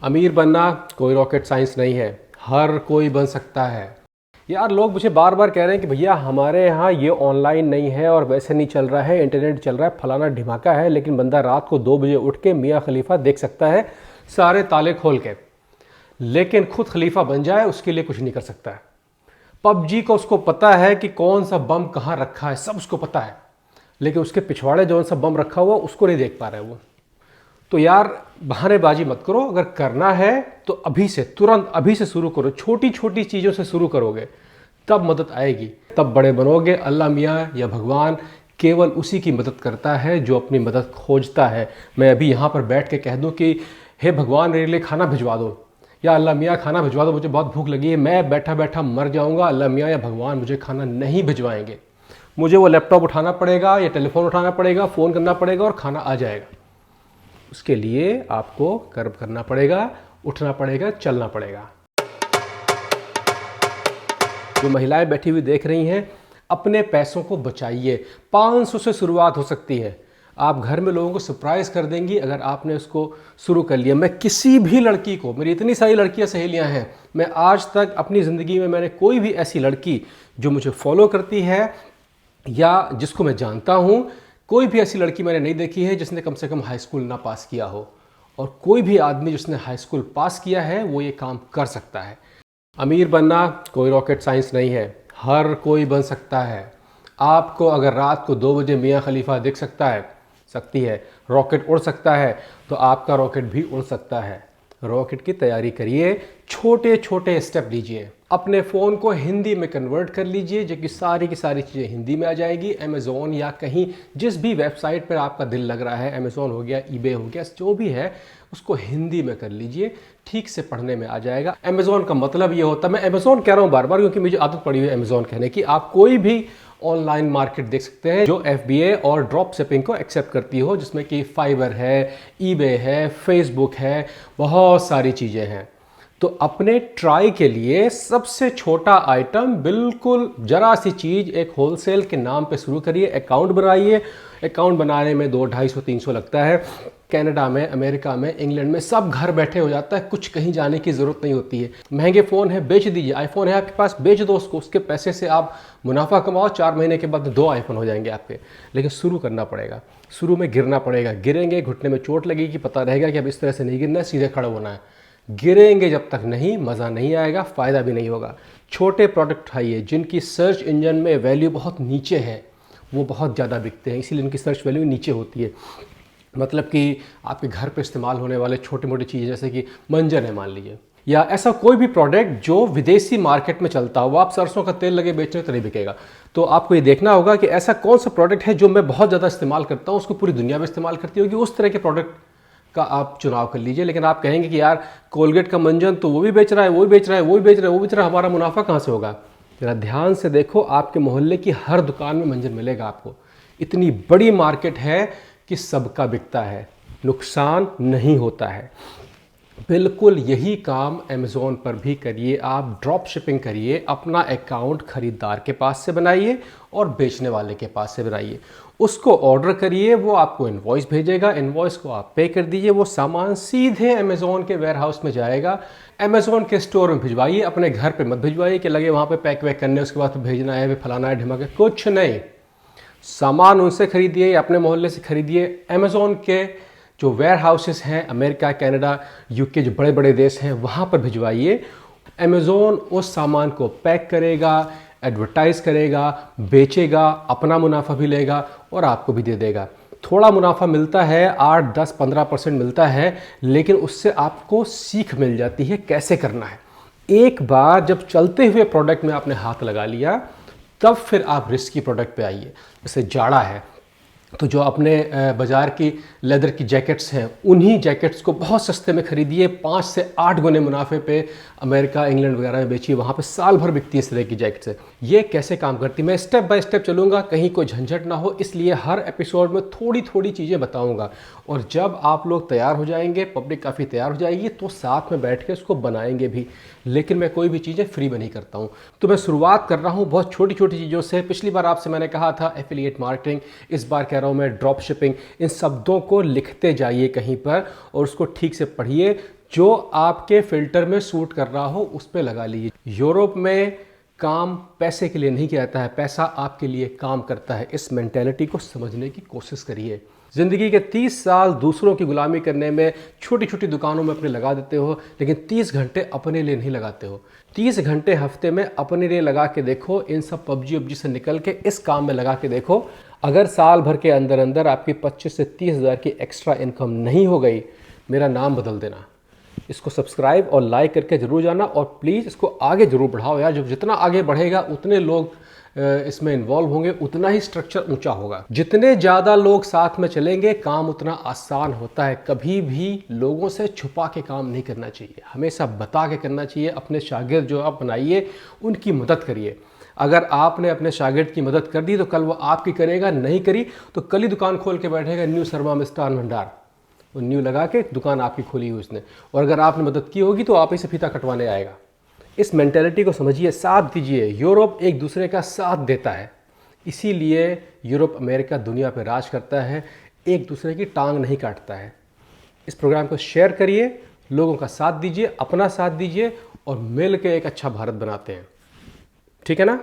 अमीर बनना कोई रॉकेट साइंस नहीं है, हर कोई बन सकता है। यार लोग मुझे बार बार कह रहे हैं कि भैया हमारे यहाँ ये ऑनलाइन नहीं है और वैसे नहीं चल रहा है, इंटरनेट चल रहा है, फलाना ढिमाका है, लेकिन बंदा रात को 2 बजे उठ के मियाँ खलीफा देख सकता है सारे ताले खोल के, लेकिन खुद खलीफा बन जाए उसके लिए कुछ नहीं कर सकता है। पबजी को उसको पता है कि कौन सा बम कहाँ रखा है, सब उसको पता है, लेकिन उसके पिछवाड़े जो सा बम रखा हुआ उसको नहीं देख पा रहे वो। तो यार बहानेबाजी मत करो, अगर करना है तो अभी से, तुरंत अभी से शुरू करो। छोटी छोटी चीज़ों से शुरू करोगे तब मदद आएगी, तब बड़े बनोगे। अल्लाह मियाँ या भगवान केवल उसी की मदद करता है जो अपनी मदद खोजता है। मैं अभी यहाँ पर बैठ के कह दूँ कि हे भगवान मेरे लिए खाना भिजवा दो, या अल्लाह मियाँ खाना भिजवा दो, मुझे बहुत भूख लगी है, मैं बैठा बैठा मर जाऊँगा, अल्लाह मियाँ या भगवान मुझे खाना नहीं भिजवाएंगे। मुझे वो लैपटॉप उठाना पड़ेगा या टेलीफोन उठाना पड़ेगा, फ़ोन करना पड़ेगा और खाना आ जाएगा। उसके लिए आपको कर्म करना पड़ेगा, उठना पड़ेगा, चलना पड़ेगा। जो महिलाएं बैठी हुई देख रही हैं, अपने पैसों को बचाइए। 500 से शुरुआत हो सकती है। आप घर में लोगों को सरप्राइज़ कर देंगी अगर आपने उसको शुरू कर लिया। मैं किसी भी लड़की को, मेरी इतनी सारी लड़कियां सहेलियां हैं, मैं आज तक अपनी ज़िंदगी में मैंने कोई भी ऐसी लड़की जो मुझे फॉलो करती है या जिसको मैं जानता हूँ, कोई भी ऐसी लड़की मैंने नहीं देखी है जिसने कम से कम हाई स्कूल ना पास किया हो। और कोई भी आदमी जिसने हाई स्कूल पास किया है वो ये काम कर सकता है। अमीर बनना कोई रॉकेट साइंस नहीं है, हर कोई बन सकता है। आपको अगर रात को 2 बजे मियाँ खलीफा दिख सकती है, रॉकेट उड़ सकता है, तो आपका रॉकेट भी उड़ सकता है। रॉकेट की तैयारी करिए, छोटे छोटे स्टेप लीजिए। अपने फ़ोन को हिंदी में कन्वर्ट कर लीजिए, जो कि सारी की सारी चीज़ें हिंदी में आ जाएगी। अमेज़ॉन या कहीं जिस भी वेबसाइट पर आपका दिल लग रहा है, अमेज़ॉन हो गया, ईबे हो गया, जो भी है उसको हिंदी में कर लीजिए, ठीक से पढ़ने में आ जाएगा। अमेज़ॉन का मतलब ये होता है, मैं अमेज़ॉन कह रहा हूँ बार बार क्योंकि मुझे आदत पड़ी हुई है अमेज़ॉन कहने की। आप कोई भी ऑनलाइन मार्केट देख सकते हैं जो FBA और ड्रॉप शिपिंग को एक्सेप्ट करती हो, जिसमें कि फाइवर है, ईबे है, फेसबुक है, बहुत सारी चीज़ें हैं। तो अपने ट्राई के लिए सबसे छोटा आइटम, बिल्कुल जरा सी चीज़, एक होलसेल के नाम पे शुरू करिए। अकाउंट बनाइए। अकाउंट बनाने में 200, 250, 300 लगता है। कनाडा में, अमेरिका में, इंग्लैंड में सब घर बैठे हो जाता है, कुछ कहीं जाने की ज़रूरत नहीं होती है। महंगे फ़ोन है बेच दीजिए, आईफोन है आपके पास बेच दो उसको, उसके पैसे से आप मुनाफा कमाओ। 4 महीने के बाद 2 आईफोन हो जाएंगे आपके। लेकिन शुरू करना पड़ेगा, शुरू में गिरना पड़ेगा। गिरेंगे, घुटने में चोट लगेगी, पता रहेगा कि अब इस तरह से नहीं गिरना है, सीधे खड़ा होना है। गिरेंगे जब तक नहीं, मज़ा नहीं आएगा, फ़ायदा भी नहीं होगा। छोटे प्रोडक्ट उठाइए जिनकी सर्च इंजन में वैल्यू बहुत नीचे है, वो बहुत ज़्यादा बिकते हैं, इसीलिए उनकी सर्च वैल्यू नीचे होती है। मतलब कि आपके घर पे इस्तेमाल होने वाले छोटे मोटे चीज़ें, जैसे कि मंजन है मान लीजिए, या ऐसा कोई भी प्रोडक्ट जो विदेशी मार्केट में चलता हो। आप सरसों का तेल लगे बेच रहे हो तो नहीं बिकेगा। तो आपको ये देखना होगा कि ऐसा कौन सा प्रोडक्ट है जो मैं बहुत ज़्यादा इस्तेमाल करता हूँ, उसको पूरी दुनिया में इस्तेमाल करती होगी, उस तरह के प्रोडक्ट का आप चुनाव कर लीजिए। लेकिन आप कहेंगे कि यार कोलगेट का मंजन तो वो भी बेच रहा है, वो भी बेच रहा है, वो भी बेच रहा है, वो बेच रहा है, हमारा मुनाफा कहाँ से होगा? जरा ध्यान से देखो, आपके मोहल्ले की हर दुकान में मंजन मिलेगा आपको। इतनी बड़ी मार्केट है कि सबका बिकता है, नुकसान नहीं होता है। बिल्कुल यही काम अमेज़ॉन पर भी करिए। आप ड्रॉप शिपिंग करिए, अपना अकाउंट खरीदार के पास से बनाइए और बेचने वाले के पास से बनाइए। उसको ऑर्डर करिए, वो आपको इनवॉइस भेजेगा, इनवॉइस को आप पे कर दीजिए, वो सामान सीधे अमेज़ॉन के वेयर हाउस में जाएगा। अमेज़ॉन के स्टोर में भिजवाइए, अपने घर पे मत भिजवाइए कि लगे वहाँ पे पैक वैक करने, उसके बाद भेजना है, फलाना है, ढिमाके, कुछ नहीं। सामान उनसे खरीदिए, अपने मोहल्ले से खरीदिए। अमेज़ॉन के जो वेयर हाउसेस हैं, अमेरिका, कनाडा, यूके, जो बड़े बड़े देश हैं, वहाँ पर भिजवाइए। अमेज़ॉन उस सामान को पैक करेगा, एडवर्टाइज़ करेगा, बेचेगा, अपना मुनाफा भी लेगा और आपको भी दे देगा। थोड़ा मुनाफा मिलता है, 8, 10, 15% मिलता है, लेकिन उससे आपको सीख मिल जाती है कैसे करना है। एक बार जब चलते हुए प्रोडक्ट में आपने हाथ लगा लिया, तब फिर आप रिस्की प्रोडक्ट पे आइए। जैसे जाड़ा है तो जो अपने बाज़ार की लेदर की जैकेट्स हैं, उन्हीं जैकेट्स को बहुत सस्ते में खरीदिए, 5 से 8 गुने मुनाफे पे अमेरिका, इंग्लैंड वगैरह में बेचिए, वहाँ पे साल भर बिकती है इस तरह की जैकेट्स है। ये कैसे काम करती है मैं स्टेप बाय स्टेप चलूँगा, कहीं कोई झंझट ना हो, इसलिए हर एपिसोड में थोड़ी थोड़ी चीज़ें बताऊँगा। और जब आप लोग तैयार हो जाएंगे, पब्लिक काफ़ी तैयार हो जाएगी, तो साथ में बैठ के उसको बनाएंगे भी। लेकिन मैं कोई भी चीज़ें फ्री में नहीं करता हूँ, तो मैं शुरुआत कर रहा हूँ बहुत छोटी छोटी चीज़ों से। पिछली बार आपसे मैंने कहा था एफिलिएट मार्केटिंग, इस बार कह रहा हूँ मैं ड्रॉप शिपिंग। इन शब्दों को लिखते जाइए कहीं पर और उसको ठीक से पढ़िए। जो आपके फिल्टर में सूट कर रहा हो उस पर लगा लीजिए। यूरोप में काम पैसे के लिए नहीं किया जाता है, पैसा आपके लिए काम करता है। इस मेंटेलिटी को समझने की कोशिश करिए। ज़िंदगी के 30 साल दूसरों की गुलामी करने में, छोटी छोटी दुकानों में अपने लगा देते हो, लेकिन 30 घंटे अपने लिए नहीं लगाते हो। 30 घंटे हफ्ते में अपने लिए लगा के देखो। इन सब पबजी वबजी से निकल के इस काम में लगा के देखो। अगर साल भर के अंदर अंदर आपकी 25 से 30 हज़ार की एक्स्ट्रा इनकम नहीं हो गई, मेरा नाम बदल देना। इसको सब्सक्राइब और लाइक करके ज़रूर जाना, और प्लीज़ इसको आगे ज़रूर बढ़ाओ यार। जब जितना आगे बढ़ेगा उतने लोग इसमें इन्वॉल्व होंगे, उतना ही स्ट्रक्चर ऊंचा होगा। जितने ज़्यादा लोग साथ में चलेंगे, काम उतना आसान होता है। कभी भी लोगों से छुपा के काम नहीं करना चाहिए, हमेशा बता के करना चाहिए। अपने शागिर्द जो आप बनाइए, उनकी मदद करिए। अगर आपने अपने शागिर्द की मदद कर दी तो कल वो आपकी करेगा, नहीं करी तो कल ही दुकान खोल के बैठेगा, न्यू शर्मा मिष्ठान भंडार, वो न्यू लगा के दुकान आपकी खोली हुई उसने। और अगर आपने मदद की होगी तो आप ही से फीता कटवाने आएगा। इस मेंटेलिटी को समझिए, साथ दीजिए। यूरोप एक दूसरे का साथ देता है, इसीलिए यूरोप अमेरिका दुनिया पर राज करता है, एक दूसरे की टांग नहीं काटता है। इस प्रोग्राम को शेयर करिए, लोगों का साथ दीजिए, अपना साथ दीजिए, और मिल के एक अच्छा भारत बनाते हैं। ठीक है ना।